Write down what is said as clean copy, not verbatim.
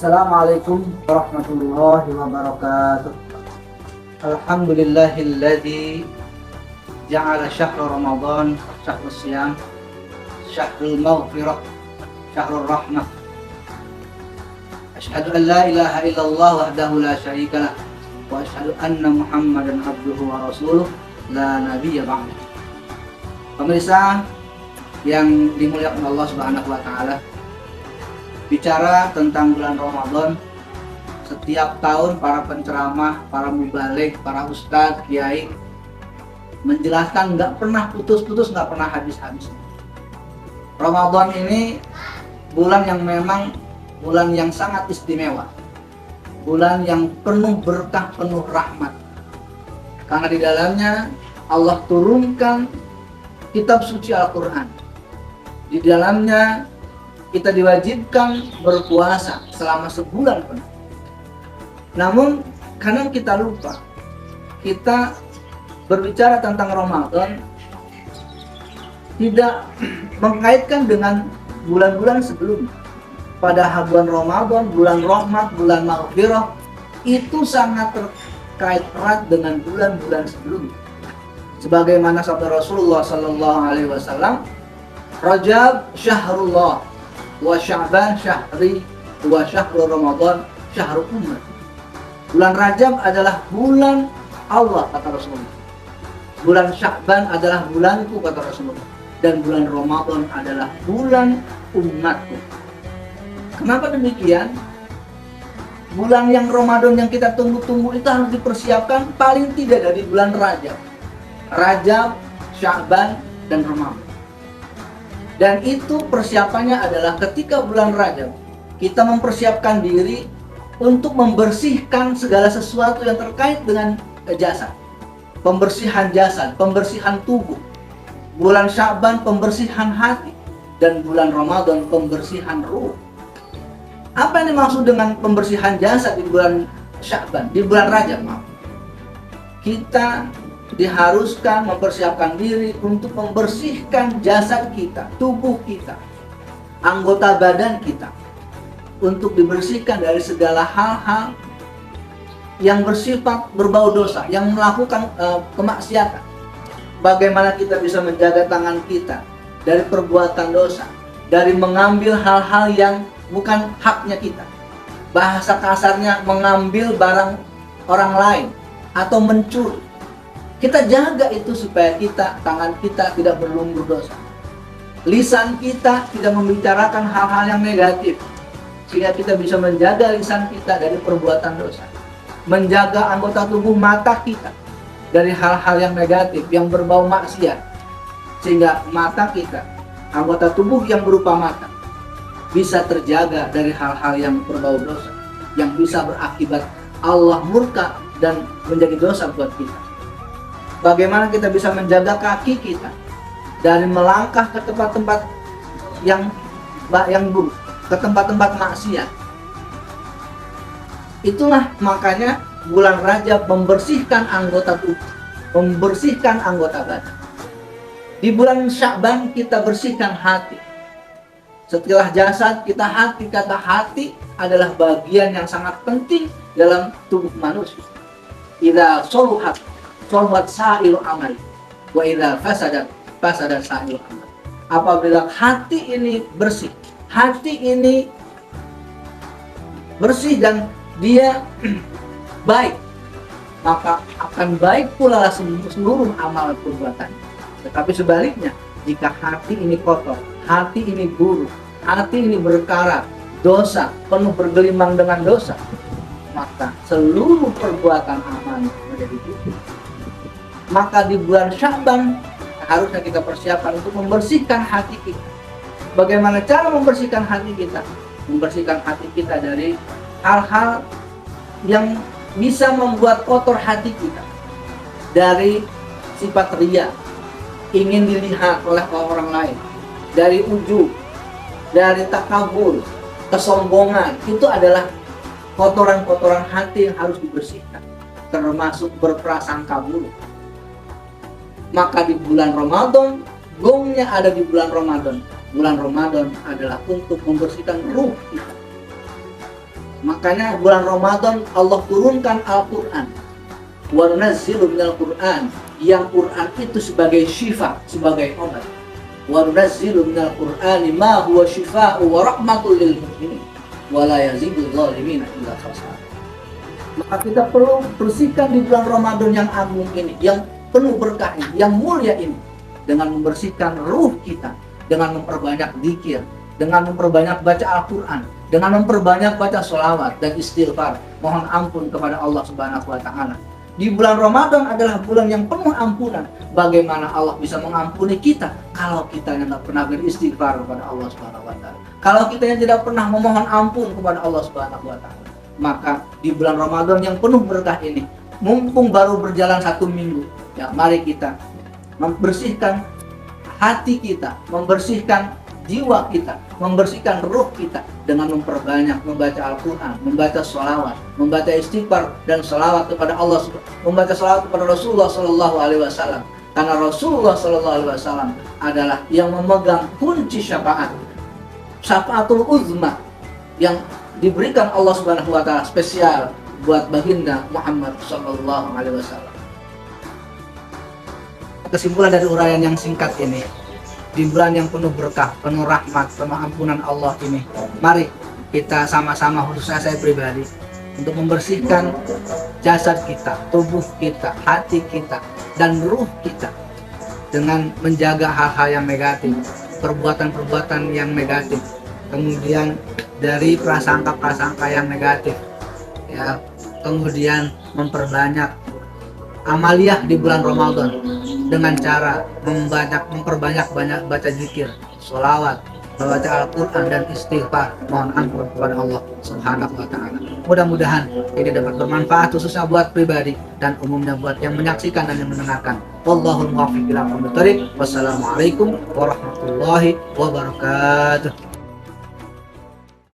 Assalamualaikum warahmatullahi wabarakatuh. Alhamdulillahilladzi ja'ala syahra Ramadan syahrus siyam, syahrul maghfirah, syahrul rahmah. Asyhadu an la ilaha illallah wahdahu la syarika lah wa asyhadu anna Muhammadan abduhu wa rasuluh la nabiyya ba'dah. Pemirsa yang dimuliakan Allah Subhanahu wa taala, bicara tentang bulan Ramadan, setiap tahun para penceramah, para mubalik, para ustadz, kiai menjelaskan nggak pernah putus-putus, nggak pernah habis-habis. Ramadan ini bulan yang memang bulan yang sangat istimewa, bulan yang penuh berkah, penuh rahmat, karena di dalamnya Allah turunkan kitab suci Al-Quran. Di dalamnya kita diwajibkan berpuasa selama sebulan penuh. Namun kadang kita lupa, kita berbicara tentang Ramadan tidak mengkaitkan dengan bulan-bulan sebelumnya. Padahal bulan Ramadan, bulan rahmat, bulan maghfirah itu sangat terkait erat dengan bulan-bulan sebelumnya. Sebagaimana sabda Rasulullah sallallahu alaihi wasallam, Rajab syahrullah wa Sya'ban syahri wa syahrul Ramadan syahrul umat. Bulan Rajab adalah bulan Allah, kata Rasulullah. Bulan Sya'ban adalah bulanku, kata Rasulullah. Dan bulan Ramadan adalah bulan umatku. Kenapa demikian? Bulan yang Ramadan yang kita tunggu-tunggu itu harus dipersiapkan paling tidak dari bulan Rajab. Rajab, Sya'ban, dan Ramadan. Dan itu persiapannya adalah ketika bulan Rajab kita mempersiapkan diri untuk membersihkan segala sesuatu yang terkait dengan jasad. Pembersihan jasad, pembersihan tubuh. Bulan Sya'ban pembersihan hati, dan bulan Ramadan pembersihan ruh. Apa yang dimaksud dengan pembersihan jasad di bulan Sya'ban, di bulan Rajab? Kita diharuskan mempersiapkan diri untuk membersihkan jasad kita, tubuh kita, anggota badan kita, untuk dibersihkan dari segala hal-hal yang bersifat berbau dosa, yang melakukan kemaksiatan. Bagaimana kita bisa menjaga tangan kita dari perbuatan dosa, dari mengambil hal-hal yang bukan haknya kita. Bahasa kasarnya mengambil barang orang lain atau mencuri. Kita jaga itu supaya tangan kita tidak berlumur dosa. Lisan kita tidak membicarakan hal-hal yang negatif, sehingga kita bisa menjaga lisan kita dari perbuatan dosa. Menjaga anggota tubuh mata kita dari hal-hal yang negatif, yang berbau maksiat, sehingga mata kita, anggota tubuh yang berupa mata, bisa terjaga dari hal-hal yang berbau dosa, yang bisa berakibat Allah murka dan menjadi dosa buat kita. Bagaimana kita bisa menjaga kaki kita dari melangkah ke tempat-tempat yang buruk, ke tempat-tempat maksiat. Itulah makanya bulan Rajab membersihkan anggota tubuh, membersihkan anggota badan. Di bulan Sya'ban kita bersihkan hati. Setelah jasad kita hati, kata hati adalah bagian yang sangat penting dalam tubuh manusia. Idza sholuhat sholuhat sa'ilu amal, wa idza fasadat sa'ilu amal. Apabila hati ini bersih, hati ini bersih dan dia baik, maka akan baik pula seluruh amal perbuatan. Tetapi sebaliknya, jika hati ini kotor, hati ini buruk, hati ini berkarat dosa, penuh bergelimang dengan dosa, maka seluruh perbuatan amal menjadi buruk. Maka di bulan Sya'ban harusnya kita persiapkan untuk membersihkan hati kita. Bagaimana cara membersihkan hati kita? Membersihkan hati kita dari hal-hal yang bisa membuat kotor hati kita. Dari sifat riya, ingin dilihat oleh orang lain. Dari ujub, dari takabur, kesombongan. Itu adalah kotoran-kotoran hati yang harus dibersihkan. Termasuk berprasangka buruk. Maka di bulan Ramadan, gongnya ada di bulan Ramadan. Bulan Ramadan adalah untuk membersihkan ruh kita. Makanya bulan Ramadan Allah turunkan Al-Quran. Wa nunazzilu minal Quran, yang Quran itu sebagai syifa, sebagai obat. Wa nunazzilu minal Qur'ani ma huwa syifaa'u wa rahmatul lil mu'minin wa la yazidul zalimina illa khasara. Maka kita perlu bersihkan di bulan Ramadan yang agung ini, yang penuh berkah ini, yang mulia ini, dengan membersihkan ruh kita, dengan memperbanyak zikir, dengan memperbanyak baca Al-Quran, dengan memperbanyak baca sholawat dan istighfar, mohon ampun kepada Allah Subhanahu wa Ta'ala. Di bulan Ramadan adalah bulan yang penuh ampunan. Bagaimana Allah bisa mengampuni kita kalau kita tidak pernah beristighfar kepada Allah Subhanahu wa Ta'ala, kalau kita yang tidak pernah memohon ampun kepada Allah Subhanahu wa Ta'ala. Maka di bulan Ramadan yang penuh berkah ini, mumpung baru berjalan 1 minggu, ya mari kita membersihkan hati kita, membersihkan jiwa kita, membersihkan ruh kita dengan memperbanyak membaca Al-Quran, membaca sholawat, membaca istighfar dan sholawat kepada Allah, membaca sholawat kepada Rasulullah Sallallahu Alaihi Wasallam. Karena Rasulullah Sallallahu Alaihi Wasallam adalah yang memegang kunci syafaatul uzma, yang diberikan Allah Subhanahu Wa Taala spesial buat baginda Muhammad Sallallahu Alaihi Wasallam. Kesimpulan dari uraian yang singkat ini, di bulan yang penuh berkah, penuh rahmat, penuh ampunan Allah ini, mari kita sama-sama, khususnya saya pribadi, untuk membersihkan jasad kita, tubuh kita, hati kita, dan ruh kita dengan menjaga hal-hal yang negatif, perbuatan-perbuatan yang negatif, kemudian dari prasangka-prasangka yang negatif, ya, kemudian memperbanyak amaliyah di bulan Ramadan dengan cara memperbanyak baca zikir, sholawat, membaca Al-Quran dan istighfar, mohon ampun kepada Allah Subhanahu wa Ta'ala. Mudah-mudahan ini dapat bermanfaat khususnya buat pribadi dan umumnya buat yang menyaksikan dan yang mendengarkan. Wallahul muwaffiq ila aqwamit thoriq. Wassalamualaikum warahmatullahi wabarakatuh.